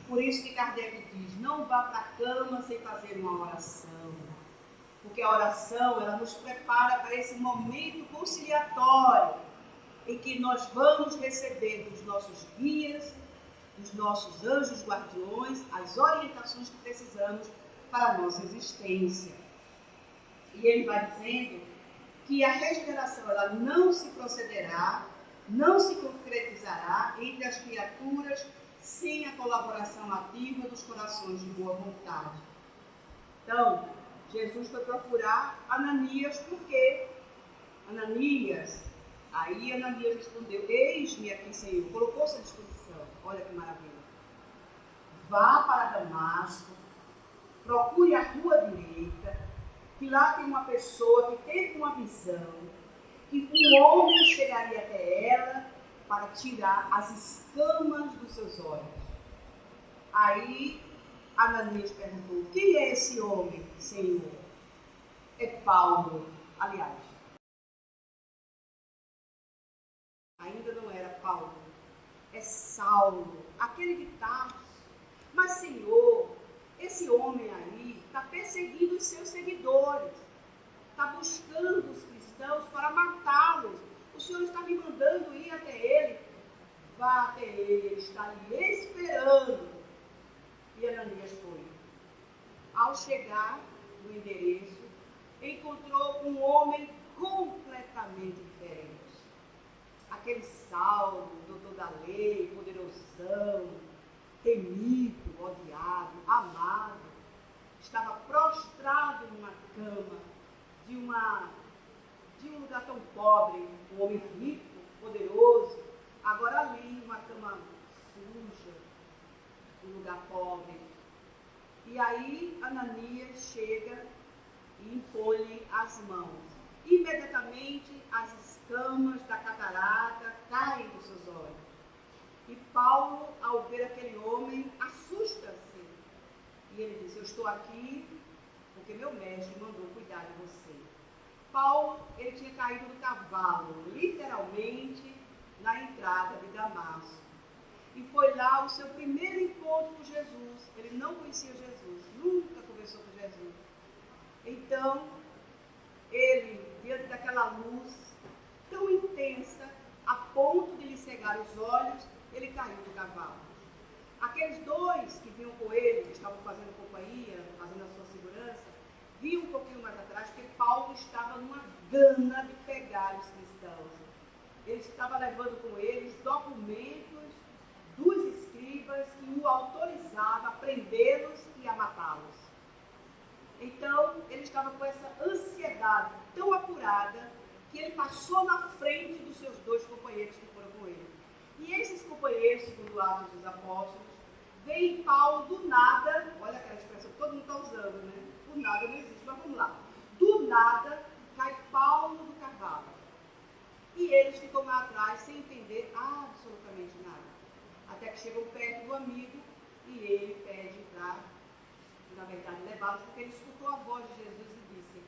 Por isso que Kardec diz, não vá para a cama sem fazer uma oração, porque a oração ela nos prepara para esse momento conciliatório em que nós vamos receber dos nossos guias, dos nossos anjos guardiões, as orientações que precisamos para a nossa existência. E ele vai dizendo que a regeneração ela não se procederá, não se concretizará entre as criaturas sem a colaboração ativa dos corações de boa vontade. Então, Jesus foi procurar Ananias, porque Ananias respondeu, eis-me aqui, Senhor, colocou-se à disposição. Olha que maravilha. Vá para Damasco, procure a rua direita, que lá tem uma pessoa que teve uma visão, que um homem chegaria até ela para tirar as escamas dos seus olhos. Aí Ananias perguntou, quem é esse homem, Senhor? É Paulo. Aliás, ainda não era Paulo, é Saulo, aquele de Tarso. Mas, Senhor, esse homem aí está perseguindo os seus seguidores, está buscando os cristãos para matá-los. O Senhor está me mandando ir até ele. Vá até ele, ele está ali esperando. E Ananias foi. Ao chegar no endereço, encontrou um homem completamente diferente. Aquele Saulo, doutor da lei, poderosão, temido, odiado, amado, estava prostrado numa cama de um lugar tão pobre, um homem rico, poderoso, agora ali, uma cama suja, um lugar pobre. E aí Ananias chega e impõe as mãos. Imediatamente as escamas da catarata caem dos seus olhos. E Paulo, ao ver aquele homem, assusta-se. E ele diz, eu estou aqui porque meu mestre mandou cuidar de você. Paulo, ele tinha caído do cavalo, literalmente, na entrada de Damasco. E foi lá o seu primeiro encontro com Jesus. Ele não conhecia Jesus, nunca conversou com Jesus. Então, ele, diante daquela luz tão intensa, a ponto de lhe cegar os olhos, ele caiu do cavalo. Aqueles dois que vinham com ele, que estavam fazendo companhia, fazendo a sua segurança, viam um pouquinho mais atrás que Paulo estava numa gana de pegar os cristãos. Ele estava levando com ele os documentos dos escribas que o autorizavam a prendê-los e a matá-los. Então, ele estava com essa ansiedade tão apurada que ele passou na frente dos seus dois companheiros que foram com ele. E esses companheiros, segundo Atos dos Apóstolos, veem Paulo do nada, olha aquela expressão que todo mundo está usando, né? Do nada não existe, mas vamos lá. do nada, cai Paulo do cavalo. E eles ficam lá atrás sem entender absolutamente nada. Até que chegam perto do amigo e ele pede para, na verdade, levá-los, porque ele escutou a voz de Jesus e disse: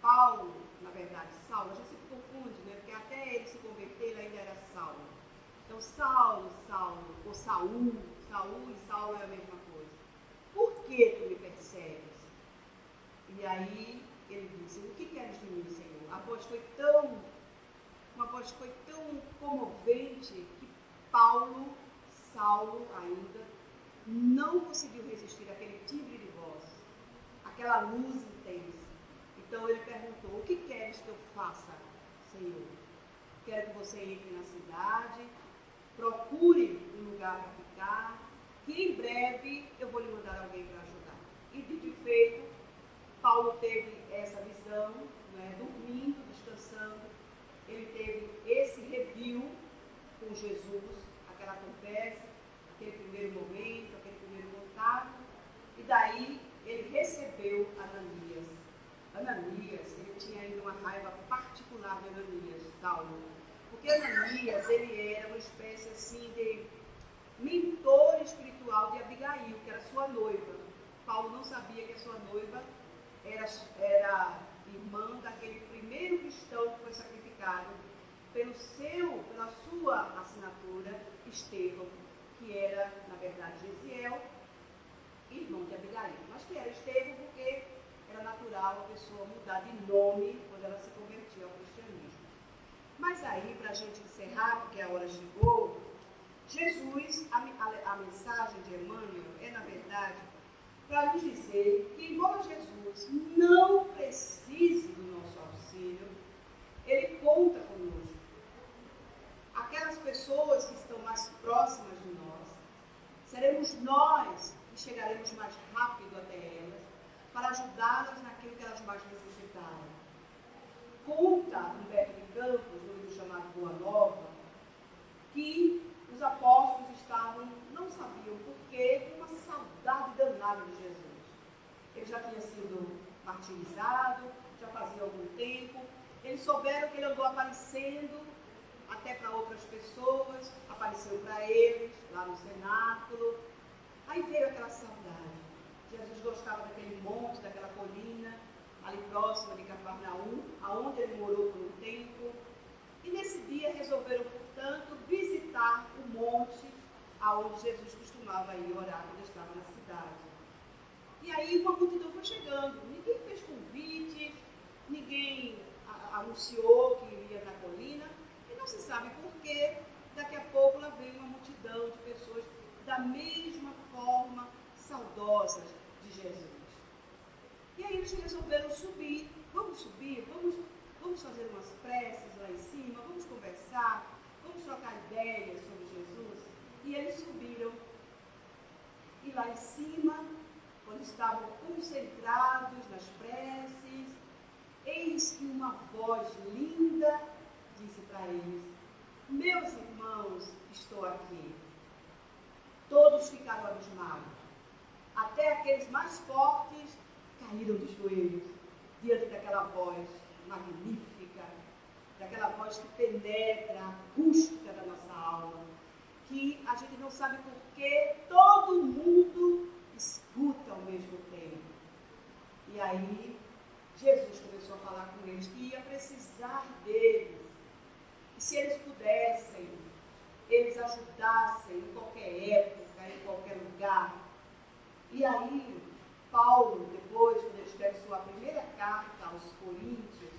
Paulo, na verdade, Saulo, já se confunde, né? Porque até ele se converter, ele ainda era Saulo. Então, Saulo, ou Saul e Saulo é a mesma coisa. Por que tu me persegues? E aí ele disse: o que queres de mim, Senhor? Uma voz foi tão comovente que Saulo ainda, não conseguiu resistir àquele timbre de voz, aquela luz intensa. Então ele perguntou: o que queres que eu faça, Senhor? Quero que você entre na cidade, procure um lugar para ficar, que em breve eu vou lhe mandar alguém para ajudar. E de feito, Paulo teve essa visão, né, dormindo, descansando. Ele teve esse review com Jesus, aquela conversa, aquele primeiro momento, aquele primeiro contato. E daí ele recebeu Ananias. Ananias, ele tinha ainda uma raiva particular de Ananias, Saulo. Porque Ananias, ele era uma espécie assim de mentor espiritual de Abigail, que era sua noiva. Paulo não sabia que a sua noiva era irmã daquele primeiro cristão que foi sacrificado pela sua assinatura, Estevão, que era, na verdade, Gesiel, irmão de Abigail. Mas que era Estevão porque era natural a pessoa mudar de nome quando ela se convertia ao cristianismo. Mas aí, para a gente encerrar, porque a hora chegou, Jesus, a mensagem de Emmanuel é, na verdade, para nos dizer que, embora Jesus não precise do nosso auxílio, ele conta conosco. Aquelas pessoas que estão mais próximas de nós, seremos nós que chegaremos mais rápido até elas, para ajudá-las naquilo que elas mais necessitarem. Conta Humberto de Campos, no livro chamado Boa Nova, que os apóstolos não sabiam porquê, com uma saudade danada de Jesus. Ele já tinha sido martirizado, já fazia algum tempo. Eles souberam que ele andou aparecendo até para outras pessoas, apareceu para eles, lá no cenáculo. Aí veio aquela saudade. Jesus gostava daquele monte, daquela colina, ali próxima de Cafarnaum, aonde ele morou por um tempo. E nesse dia resolveram, portanto, visitar o monte aonde Jesus costumava ir orar quando estava na cidade. E aí uma multidão foi chegando, ninguém fez convite, ninguém anunciou que iria na colina, e não se sabe porquê, daqui a pouco lá veio uma multidão de pessoas da mesma forma saudosas de Jesus. E aí eles resolveram subir, vamos fazer umas preces lá em cima, vamos conversar, vamos trocar ideias sobre Jesus. E eles subiram. E lá em cima, quando estavam concentrados nas preces, eis que uma voz linda disse para eles: meus irmãos, estou aqui. Todos ficaram abismados. Até aqueles mais fortes caíram dos joelhos diante daquela voz magnífica, daquela voz que penetra a acústica da nossa alma, que a gente não sabe por que todo mundo escuta ao mesmo tempo. E aí Jesus começou a falar com eles que ia precisar deles, e se eles pudessem, eles ajudassem em qualquer época, em qualquer lugar. E aí Paulo, depois, quando ele escreve sua primeira carta aos Coríntios,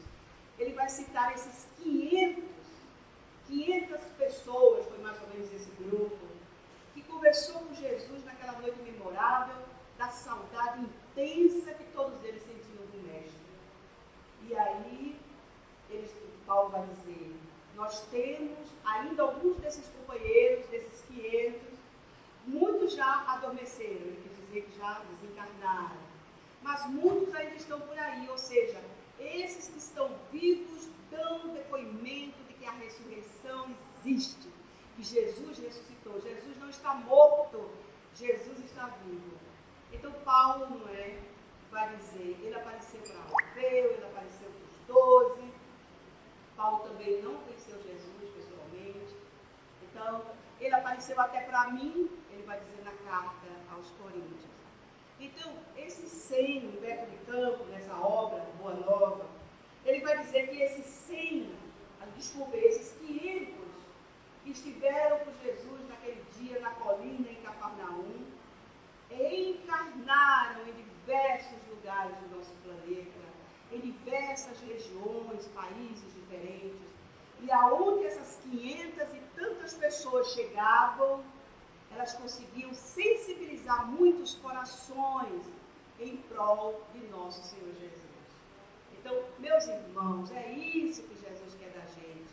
ele vai citar esses 500 pessoas, foi mais ou menos esse grupo, que conversou com Jesus naquela noite memorável, da saudade intensa que todos eles sentiam do Mestre. E aí, Paulo vai dizer: nós temos ainda alguns desses companheiros, desses 500, muitos já adormeceram, ele quer dizer que já desencarnaram, mas muitos ainda estão por aí, ou seja, esses que estão vivos dão depoimento de que a ressurreição existe, que Jesus ressuscitou. Jesus não está morto, Jesus está vivo. Então Paulo, vai dizer, ele apareceu para Alfeu, ele apareceu para os 12. Paulo também não conheceu Jesus pessoalmente. Então, ele apareceu até para mim, ele vai dizer na carta aos Coríntios. Então, esse 100, Humberto de Campos, nessa obra, Boa Nova, ele vai dizer que esses 500 que estiveram com Jesus naquele dia, na colina em Cafarnaum, encarnaram em diversos lugares do nosso planeta, em diversas regiões, países diferentes, e aonde essas 500 e tantas pessoas chegavam, elas conseguiam sensibilizar muitos corações em prol de nosso Senhor Jesus. Então, meus irmãos, é isso que Jesus quer da gente,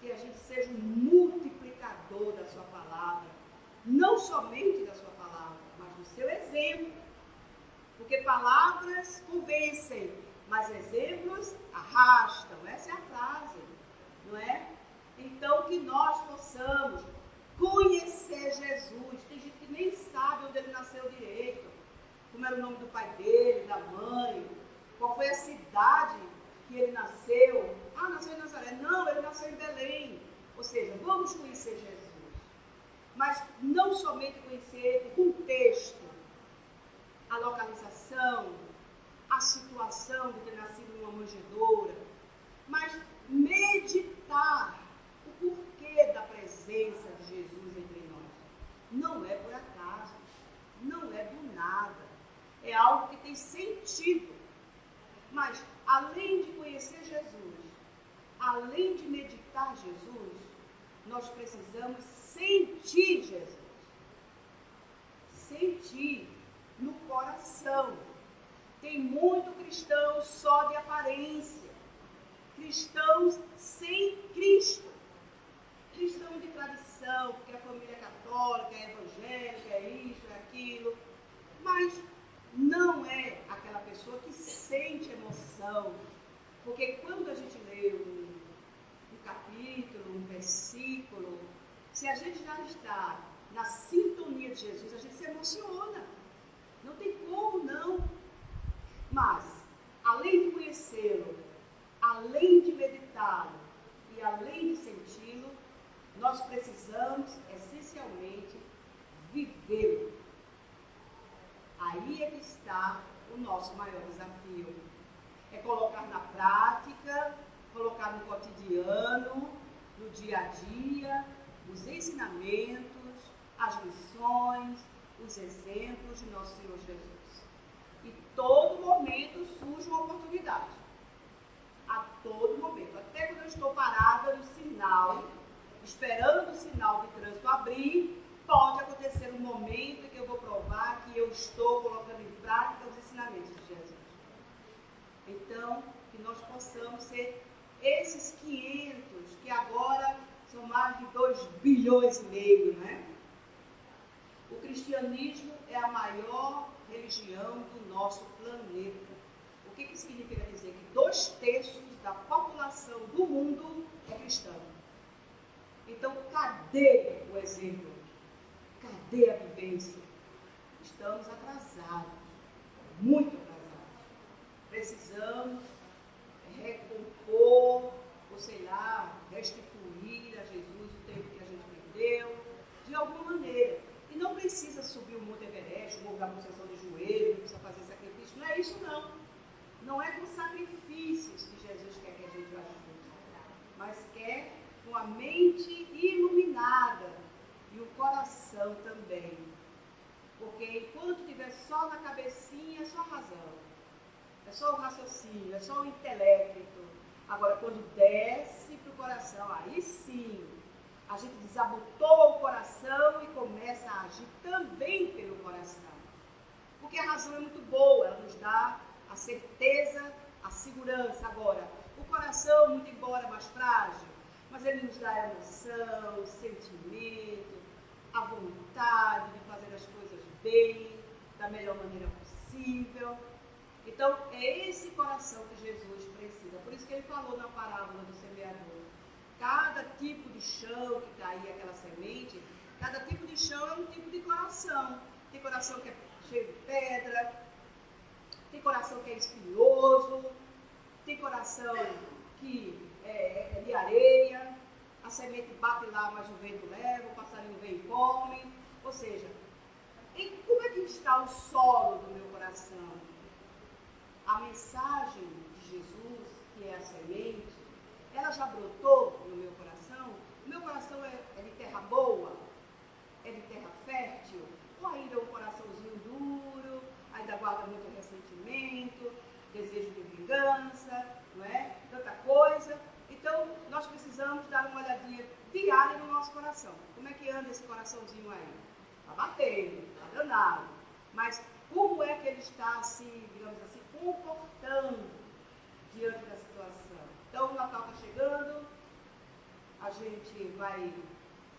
que a gente seja um multiplicador da sua palavra, não somente da sua palavra, mas do seu exemplo, porque palavras convencem, mas exemplos arrastam, essa é a frase, não é? Então, que nós possamos conhecer Jesus. Tem gente que nem sabe onde ele nasceu direito, como era o nome do pai dele, da mãe, qual foi a cidade que ele nasceu. Ah, nasceu em Nazaré. Não, ele nasceu em Belém. Ou seja, vamos conhecer Jesus. Mas não somente conhecer o contexto, a localização, a situação de ter nascido numa manjedoura, mas meditar o porquê da presença de Jesus entre nós. Não é por acaso, não é do nada, é algo que tem sentido. Mas, além de conhecer Jesus, além de meditar Jesus, nós precisamos sentir Jesus. Sentir no coração. Tem muito cristão só de aparência. Cristãos sem Cristo. Cristão de tradição, porque a família é católica, é evangélica, é isso, é aquilo. Mas não é aquela pessoa que sente emoção. Porque quando a gente lê um capítulo, um versículo, se a gente já está na sintonia de Jesus, a gente se emociona. Não tem como não. Mas, além de conhecê-lo, além de meditá-lo e além de senti-lo, nós precisamos, essencialmente, vivê-lo. Aí é que está o nosso maior desafio. É colocar na prática, colocar no cotidiano, no dia a dia, os ensinamentos, as lições, os exemplos de nosso Senhor Jesus. E todo momento surge uma oportunidade. A todo momento. Até quando eu estou parada no sinal, esperando o sinal de trânsito abrir, pode acontecer um momento em que eu vou provar que eu estou colocando em prática os ensinamentos de Jesus. Então, que nós possamos ser esses 500, que agora são mais de 2,5 bilhões, né? O cristianismo é a maior religião do nosso planeta. O que significa dizer? Que 2/3 da população do mundo é cristã. Então, cadê o exemplo? Cadê a vivência? Estamos atrasados, muito atrasados. Precisamos recompor, ou sei lá, restituir a Jesus o tempo que a gente perdeu, de alguma maneira. E não precisa subir o Monte Everest, o Morro da Conceição de joelho, não precisa fazer sacrifício. Não é isso, não. Não é com sacrifícios que Jesus quer que a gente ajude, mas quer com a mente iluminada e o coração também. Porque enquanto estiver só na cabecinha, é só a razão, é só o raciocínio, é só o intelecto. Agora, quando desce para o coração, aí sim, a gente desabotou o coração e começa a agir também pelo coração. Porque a razão é muito boa, ela nos dá a certeza, a segurança. Agora, o coração, muito embora mais frágil, mas ele nos dá a emoção, o sentimento, a vontade de fazer as coisas bem, da melhor maneira possível. Então, é esse coração que Jesus precisa. Por isso que ele falou na parábola do semeador. Cada tipo de chão que caía aquela semente, cada tipo de chão é um tipo de coração. Tem coração que é cheio de pedra, tem coração que é espinhoso, tem coração que é de areia, a semente bate lá, mas o vento leva, o passarinho vem e come. Ou seja, como é que está o solo do meu coração? A mensagem de Jesus, que é a semente, ela já brotou no meu coração? O meu coração é de terra boa? É de terra fértil? Ou ainda é um coraçãozinho duro, ainda guarda muito ressentimento, desejo de vingança, não é? Tanta coisa. Então, nós precisamos dar uma olhadinha diária no nosso coração. Como é que anda esse coraçãozinho aí? Está batendo, está danado. Mas como é que ele está se, digamos assim, comportando diante da situação? Então, o Natal está chegando, a gente vai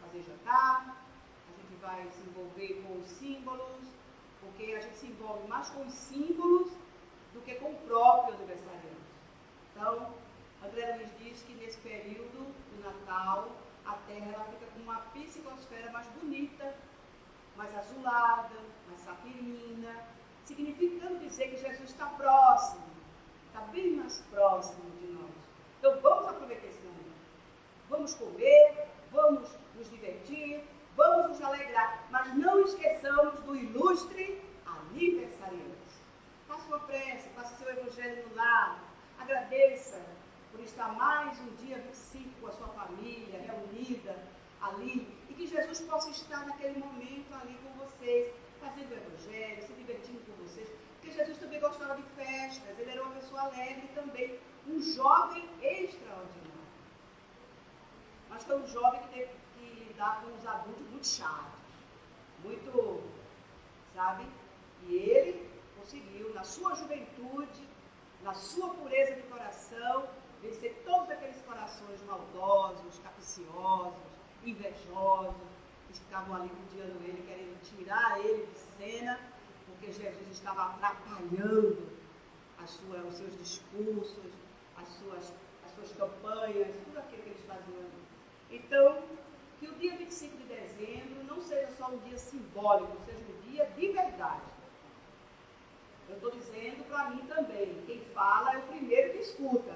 fazer jantar, a gente vai se envolver com os símbolos, porque a gente se envolve mais com os símbolos do que com o próprio aniversariante. Então, André Luiz diz que nesse período do Natal, a Terra ela fica com uma psicosfera mais bonita, mais azulada, mais safirina, significando dizer que Jesus está próximo, está bem mais próximo de nós. Então vamos aproveitar esse momento. Vamos comer, vamos nos divertir, vamos nos alegrar, mas não esqueçamos do ilustre aniversariante. Faça uma prece, faça seu evangelho no lar, agradeça por estar mais um dia 25 com a sua família, reunida ali, e que Jesus possa estar naquele momento ali com vocês, fazendo o evangelho, se divertindo com vocês, porque Jesus também gostava de festas, ele era uma pessoa alegre também, um jovem extraordinário. Mas foi um jovem que teve que lidar com os adultos muito chatos, muito, sabe? E ele conseguiu, na sua juventude, na sua pureza de coração, vencer todos aqueles corações maldosos, capciosos, invejosos, que estavam ali rodeando ele, querendo tirar ele de cena, porque Jesus estava atrapalhando os seus discursos, as suas campanhas, tudo aquilo que eles faziam ali. Então, que o dia 25 de dezembro não seja só um dia simbólico, seja um dia de verdade. Eu estou dizendo para mim também, quem fala é o primeiro que escuta.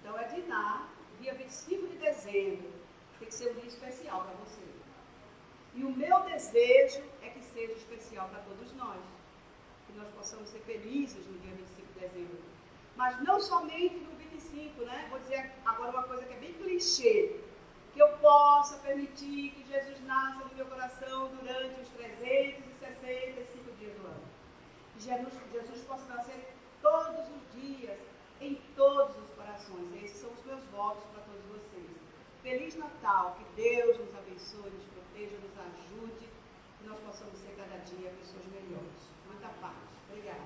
Então é dinar, dia 25 de dezembro, tem que ser um dia especial para você. E o meu desejo é que seja especial para todos nós. Que nós possamos ser felizes no dia 25 de dezembro. Mas não somente no 25, né? Vou dizer agora uma coisa que é bem clichê. Que eu possa permitir que Jesus nasça no meu coração durante os 365 dias do ano. Que Jesus possa nascer todos os dias, em todos os corações. Esses são os meus votos para todos vocês. Feliz Natal, que Deus nos abençoe, nos proteja, nos ajude, que nós possamos ser cada dia pessoas melhores. Muita paz. Obrigada.